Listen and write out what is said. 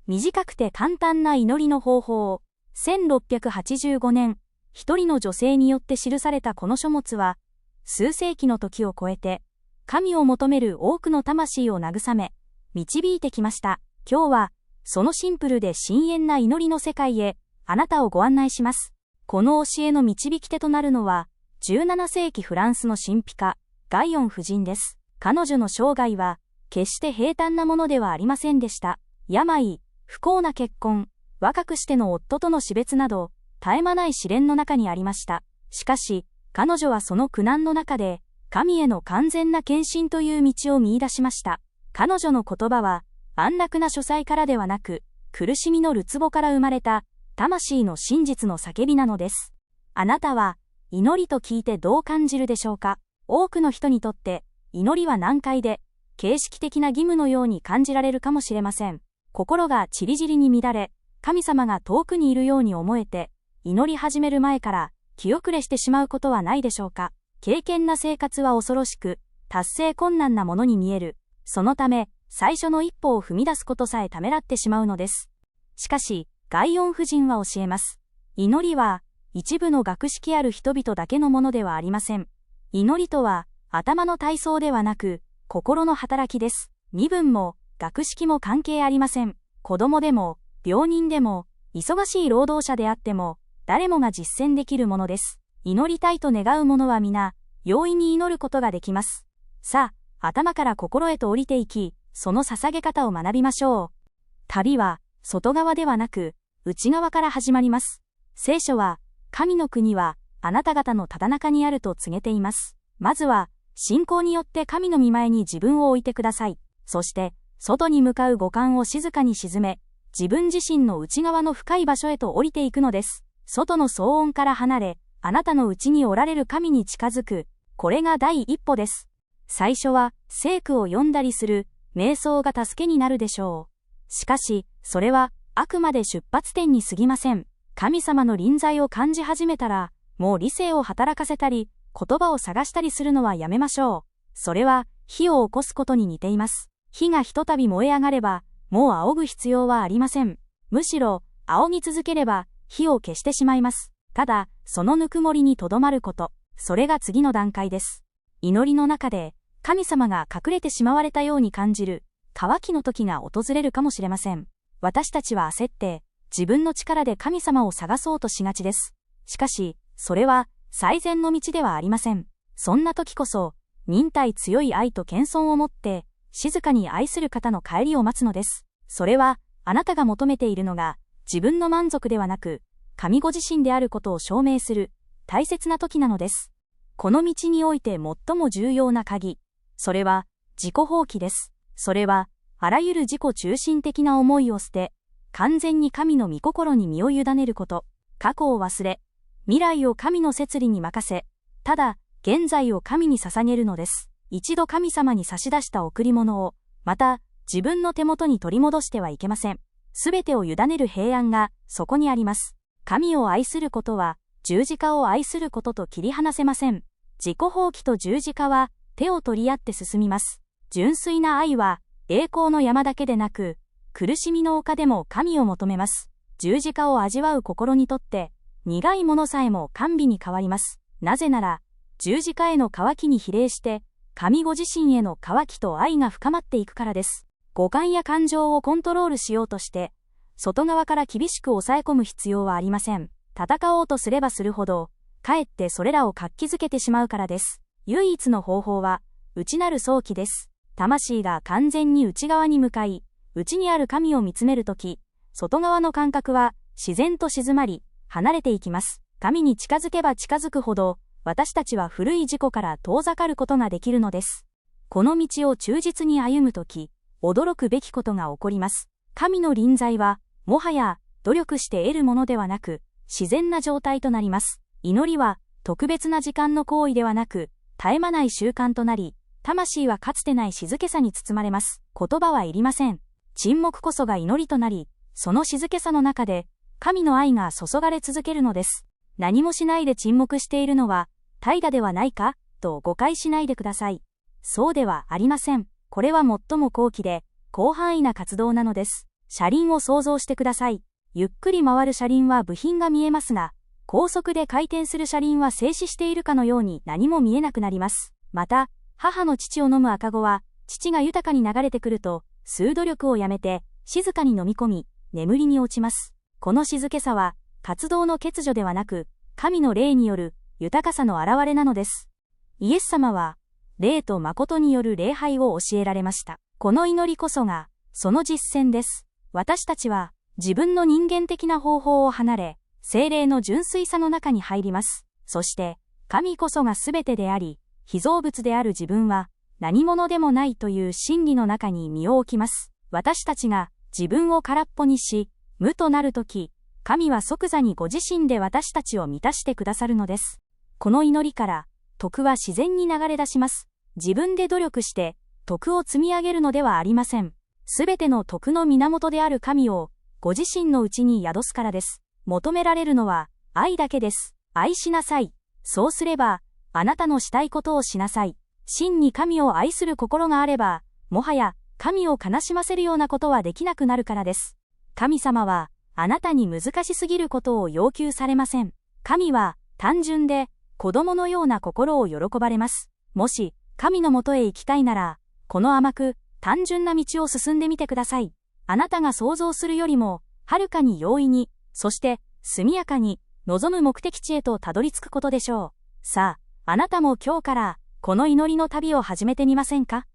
短くて簡単な祈りの方法。1685年、一人の女性によって記されたこの書物は、数世紀の時を超えて、神を求める多くの魂を慰め、導いてきました。今日は、そのシンプルで深遠な祈りの世界へ、あなたをご案内します。この教えの導き手となるのは、17世紀フランスの神秘家、ガイオン夫人です。彼女の生涯は、決して平坦なものではありませんでした。病、不幸な結婚、若くしての夫との死別など、絶え間ない試練の中にありました。しかし、彼女はその苦難の中で、神への完全な献身という道を見出しました。彼女の言葉は、安楽な書斎からではなく、苦しみのるつぼから生まれた、魂の真実の叫びなのです。あなたは、祈りと聞いてどう感じるでしょうか？多くの人にとって、祈りは難解で、形式的な義務のように感じられるかもしれません。心がちりぢりに乱れ、神様が遠くにいるように思えて、祈り始める前から気遅れしてしまうことはないでしょうか。敬虔な生活は恐ろしく、達成困難なものに見える。そのため、最初の一歩を踏み出すことさえためらってしまうのです。しかし、ガイオン夫人は教えます。祈りは、一部の学識ある人々だけのものではありません。祈りとは、頭の体操ではなく、心の働きです。身分も、学識も関係ありません。子供でも、病人でも、忙しい労働者であっても、誰もが実践できるものです。祈りたいと願う者は皆、容易に祈ることができます。さあ、頭から心へと降りていき、その捧げ方を学びましょう。旅は、外側ではなく、内側から始まります。聖書は、神の国は、あなた方のただ中にあると告げています。まずは、信仰によって神の御前に自分を置いてください。そして、外に向かう五感を静かに鎮め、自分自身の内側の深い場所へと降りていくのです。外の騒音から離れ、あなたの内におられる神に近づく。これが第一歩です。最初は、聖句を読んだりする、瞑想が助けになるでしょう。しかし、それは、あくまで出発点に過ぎません。神様の臨在を感じ始めたら、もう理性を働かせたり、言葉を探したりするのはやめましょう。それは、火を起こすことに似ています。火がひとたび燃え上がれば、もう仰ぐ必要はありません。むしろ、仰ぎ続ければ、火を消してしまいます。ただ、そのぬくもりにとどまること、それが次の段階です。祈りの中で、神様が隠れてしまわれたように感じる、渇きの時が訪れるかもしれません。私たちは焦って、自分の力で神様を探そうとしがちです。しかし、それは、最善の道ではありません。そんな時こそ、忍耐強い愛と謙遜を持って、静かに愛する方の帰りを待つのです。それは、あなたが求めているのが、自分の満足ではなく、神ご自身であることを証明する、大切な時なのです。この道において最も重要な鍵、それは、自己放棄です。それは、あらゆる自己中心的な思いを捨て、完全に神の御心に身を委ねること、過去を忘れ、未来を神の摂理に任せ、ただ、現在を神に捧げるのです。一度神様に差し出した贈り物を、また、自分の手元に取り戻してはいけません。すべてを委ねる平安が、そこにあります。神を愛することは、十字架を愛することと切り離せません。自己放棄と十字架は、手を取り合って進みます。純粋な愛は、栄光の山だけでなく、苦しみの丘でも神を求めます。十字架を味わう心にとって、苦いものさえも甘美に変わります。なぜなら、十字架への渇きに比例して、神ご自身への渇きと愛が深まっていくからです。五感や感情をコントロールしようとして、外側から厳しく抑え込む必要はありません。戦おうとすればするほど、かえってそれらを活気づけてしまうからです。唯一の方法は、内なる想起です。魂が完全に内側に向かい、内にある神を見つめるとき、外側の感覚は自然と静まり、離れていきます。神に近づけば近づくほど、私たちは古い自己から遠ざかることができるのです。この道を忠実に歩むとき、驚くべきことが起こります。神の臨在は、もはや努力して得るものではなく、自然な状態となります。祈りは、特別な時間の行為ではなく、絶え間ない習慣となり、魂はかつてない静けさに包まれます。言葉はいりません。沈黙こそが祈りとなり、その静けさの中で、神の愛が注がれ続けるのです。何もしないで沈黙しているのは、怠惰ではないかと誤解しないでください。そうではありません。これは最も高貴で、広範囲な活動なのです。車輪を想像してください。ゆっくり回る車輪は部品が見えますが、高速で回転する車輪は静止しているかのように何も見えなくなります。また、母の乳を飲む赤子は、乳が豊かに流れてくると、吸う努力をやめて、静かに飲み込み、眠りに落ちます。この静けさは、活動の欠如ではなく、神の霊による豊かさの現れなのです。イエス様は、霊と誠による礼拝を教えられました。この祈りこそが、その実践です。私たちは、自分の人間的な方法を離れ、聖霊の純粋さの中に入ります。そして、神こそがすべてであり、被造物である自分は、何者でもないという真理の中に身を置きます。私たちが自分を空っぽにし、無となるとき、神は即座にご自身で私たちを満たしてくださるのです。この祈りから、徳は自然に流れ出します。自分で努力して、徳を積み上げるのではありません。すべての徳の源である神を、ご自身のうちに宿すからです。求められるのは、愛だけです。愛しなさい。そうすれば、あなたのしたいことをしなさい。真に神を愛する心があれば、もはや、神を悲しませるようなことはできなくなるからです。神様は、あなたに難しすぎることを要求されません。神は、単純で、子供のような心を喜ばれます。もし、神のもとへ行きたいなら、この甘く、単純な道を進んでみてください。あなたが想像するよりも、はるかに容易に、そして、速やかに、望む目的地へとたどり着くことでしょう。さあ、あなたも今日から、この祈りの旅を始めてみませんか？